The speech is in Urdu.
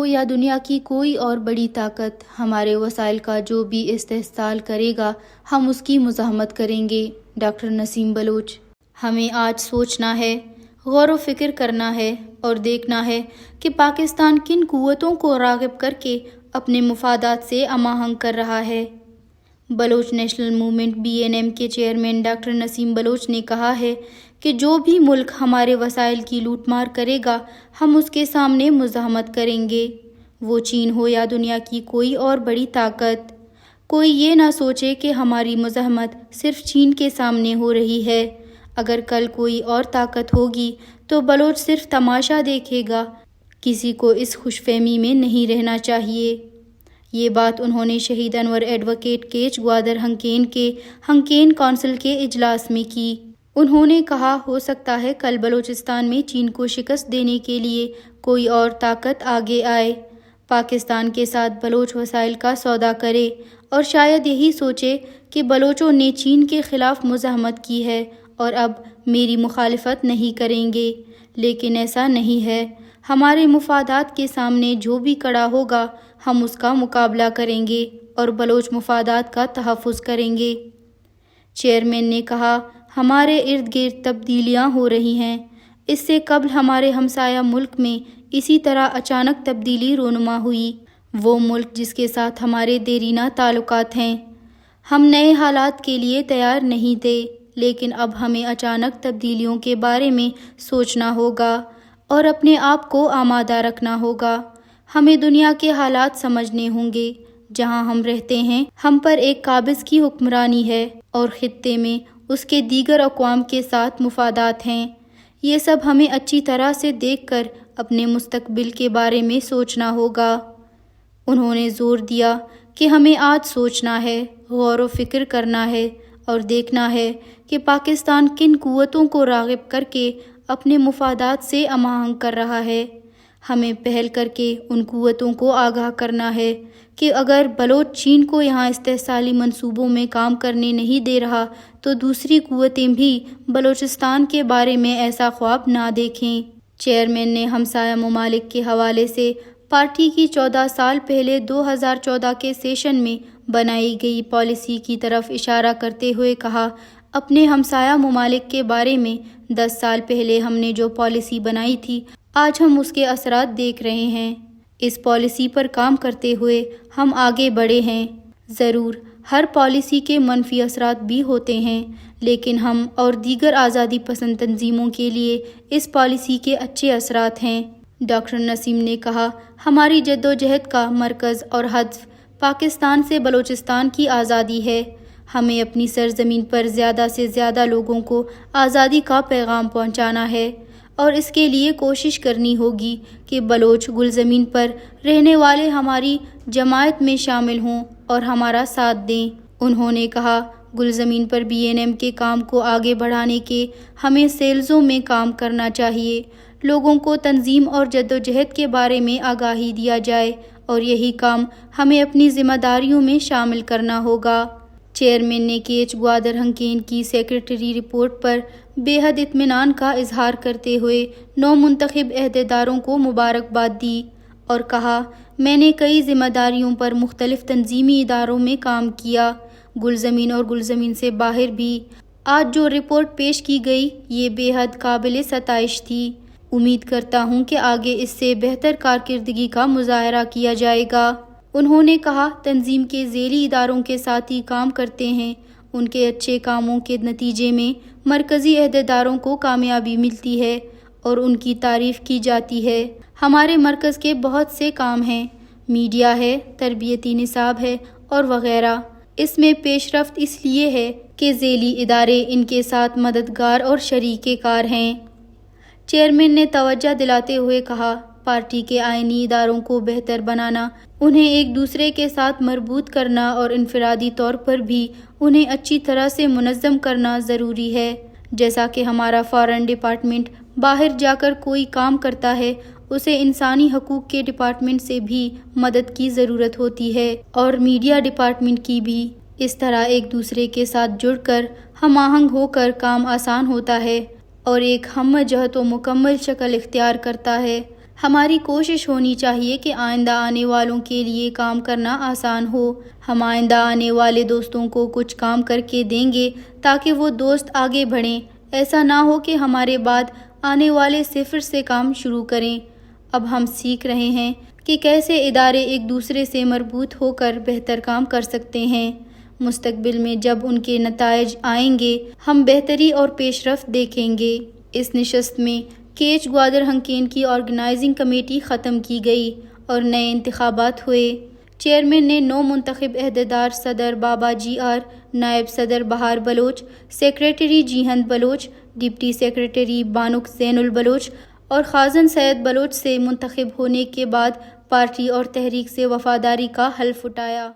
ہو یا دنیا کی کوئی اور بڑی طاقت، ہمارے وسائل کا جو بھی استحصال کرے گا ہم اس کی مزاحمت کریں گے۔ ڈاکٹر نسیم بلوچ۔ ہمیں آج سوچنا ہے، غور و فکر کرنا ہے اور دیکھنا ہے کہ پاکستان کن قوتوں کو راغب کر کے اپنے مفادات سے ہم آہنگ کر رہا ہے۔ بلوچ نیشنل موومنٹ BNM کے چیئرمین ڈاکٹر نسیم بلوچ نے کہا ہے کہ جو بھی ملک ہمارے وسائل کی لوٹ مار کرے گا ہم اس کے سامنے مزاحمت کریں گے، وہ چین ہو یا دنیا کی کوئی اور بڑی طاقت۔ کوئی یہ نہ سوچے کہ ہماری مزاحمت صرف چین کے سامنے ہو رہی ہے، اگر کل کوئی اور طاقت ہوگی تو بلوچ صرف تماشا دیکھے گا۔ کسی کو اس خوش فہمی میں نہیں رہنا چاہیے۔ یہ بات انہوں نے شہید انور ایڈوکیٹ کیچ گوادر ہنکین کے ہنکین کونسل کے اجلاس میں کی۔ انہوں نے کہا ہو سکتا ہے کل بلوچستان میں چین کو شکست دینے کے لیے کوئی اور طاقت آگے آئے، پاکستان کے ساتھ بلوچ وسائل کا سودا کرے اور شاید یہی سوچے کہ بلوچوں نے چین کے خلاف مزاحمت کی ہے اور اب میری مخالفت نہیں کریں گے، لیکن ایسا نہیں ہے۔ ہمارے مفادات کے سامنے جو بھی کھڑا ہوگا ہم اس کا مقابلہ کریں گے اور بلوچ مفادات کا تحفظ کریں گے۔ چیئرمین نے کہا ہمارے ارد گرد تبدیلیاں ہو رہی ہیں، اس سے قبل ہمارے ہمسایہ ملک میں اسی طرح اچانک تبدیلی رونما ہوئی، وہ ملک جس کے ساتھ ہمارے دیرینہ تعلقات ہیں۔ ہم نئے حالات کے لیے تیار نہیں تھے، لیکن اب ہمیں اچانک تبدیلیوں کے بارے میں سوچنا ہوگا اور اپنے آپ کو آمادہ رکھنا ہوگا۔ ہمیں دنیا کے حالات سمجھنے ہوں گے، جہاں ہم رہتے ہیں ہم پر ایک قابض کی حکمرانی ہے اور خطے میں اس کے دیگر اقوام کے ساتھ مفادات ہیں۔ یہ سب ہمیں اچھی طرح سے دیکھ کر اپنے مستقبل کے بارے میں سوچنا ہوگا۔ انہوں نے زور دیا کہ ہمیں آج سوچنا ہے، غور و فکر کرنا ہے اور دیکھنا ہے کہ پاکستان کن قوتوں کو راغب کر کے اپنے مفادات سے ہم آہنگ کر رہا ہے۔ ہمیں پہل کر کے ان قوتوں کو آگاہ کرنا ہے کہ اگر بلوچ چین کو یہاں استحصالی منصوبوں میں کام کرنے نہیں دے رہا تو دوسری قوتیں بھی بلوچستان کے بارے میں ایسا خواب نہ دیکھیں۔ چیئرمین نے ہمسایہ ممالک کے حوالے سے پارٹی کی 14 سال پہلے 2014 کے سیشن میں بنائی گئی پالیسی کی طرف اشارہ کرتے ہوئے کہا اپنے ہمسایہ ممالک کے بارے میں 10 سال پہلے ہم نے جو پالیسی بنائی تھی آج ہم اس کے اثرات دیکھ رہے ہیں۔ اس پالیسی پر کام کرتے ہوئے ہم آگے بڑھے ہیں۔ ضرور ہر پالیسی کے منفی اثرات بھی ہوتے ہیں، لیکن ہم اور دیگر آزادی پسند تنظیموں کے لیے اس پالیسی کے اچھے اثرات ہیں۔ ڈاکٹر نسیم نے کہا ہماری جدوجہد کا مرکز اور ہدف پاکستان سے بلوچستان کی آزادی ہے۔ ہمیں اپنی سرزمین پر زیادہ سے زیادہ لوگوں کو آزادی کا پیغام پہنچانا ہے اور اس کے لیے کوشش کرنی ہوگی کہ بلوچ گلزمین پر رہنے والے ہماری جماعت میں شامل ہوں اور ہمارا ساتھ دیں۔ انہوں نے کہا گلزمین پر BNM کے کام کو آگے بڑھانے کے ہمیں سیلزوں میں کام کرنا چاہیے، لوگوں کو تنظیم اور جدوجہد کے بارے میں آگاہی دیا جائے اور یہی کام ہمیں اپنی ذمہ داریوں میں شامل کرنا ہوگا۔ چیئرمین نے کیچ گوادر ہنکین کی سیکریٹری رپورٹ پر بے حد اطمینان کا اظہار کرتے ہوئے نو منتخب عہدیداروں کو مبارکباد دی اور کہا میں نے کئی ذمہ داریوں پر مختلف تنظیمی اداروں میں کام کیا، گلزمین اور گلزمین سے باہر بھی۔ آج جو رپورٹ پیش کی گئی یہ بے حد قابل ستائش تھی۔ امید کرتا ہوں کہ آگے اس سے بہتر کارکردگی کا مظاہرہ کیا جائے گا۔ انہوں نے کہا تنظیم کے ذیلی اداروں کے ساتھ ہی کام کرتے ہیں، ان کے اچھے کاموں کے نتیجے میں مرکزی عہدیداروں کو کامیابی ملتی ہے اور ان کی تعریف کی جاتی ہے۔ ہمارے مرکز کے بہت سے کام ہیں، میڈیا ہے، تربیتی نصاب ہے اور وغیرہ۔ اس میں پیش رفت اس لیے ہے کہ ذیلی ادارے ان کے ساتھ مددگار اور شریک کار ہیں۔ چیئرمین نے توجہ دلاتے ہوئے کہا پارٹی کے آئینی اداروں کو بہتر بنانا، انہیں ایک دوسرے کے ساتھ مربوط کرنا اور انفرادی طور پر بھی انہیں اچھی طرح سے منظم کرنا ضروری ہے۔ جیسا کہ ہمارا فارن ڈپارٹمنٹ باہر جا کر کوئی کام کرتا ہے اسے انسانی حقوق کے ڈپارٹمنٹ سے بھی مدد کی ضرورت ہوتی ہے اور میڈیا ڈپارٹمنٹ کی بھی۔ اس طرح ایک دوسرے کے ساتھ جڑ کر ہم آہنگ ہو کر کام آسان ہوتا ہے اور ایک ہمہ جہت و مکمل شکل اختیار کرتا ہے۔ ہماری کوشش ہونی چاہیے کہ آئندہ آنے والوں کے لیے کام کرنا آسان ہو۔ ہم آئندہ آنے والے دوستوں کو کچھ کام کر کے دیں گے تاکہ وہ دوست آگے بڑھیں۔ ایسا نہ ہو کہ ہمارے بعد آنے والے صفر سے کام شروع کریں۔ اب ہم سیکھ رہے ہیں کہ کیسے ادارے ایک دوسرے سے مربوط ہو کر بہتر کام کر سکتے ہیں۔ مستقبل میں جب ان کے نتائج آئیں گے ہم بہتری اور پیش رفت دیکھیں گے۔ اس نشست میں کیچ گوادر ہنکین کی آرگنائزنگ کمیٹی ختم کی گئی اور نئے انتخابات ہوئے۔ چیئرمین نے نو منتخب عہدیدار صدر بابا جی آر، نائب صدر Bahar Baloch, secretary Jiand Baloch, deputy secretary Banak Zain ulBaloch اور خازن سید بلوچ سے منتخب ہونے کے بعد پارٹی اور تحریک سے وفاداری کا حلف اٹھایا۔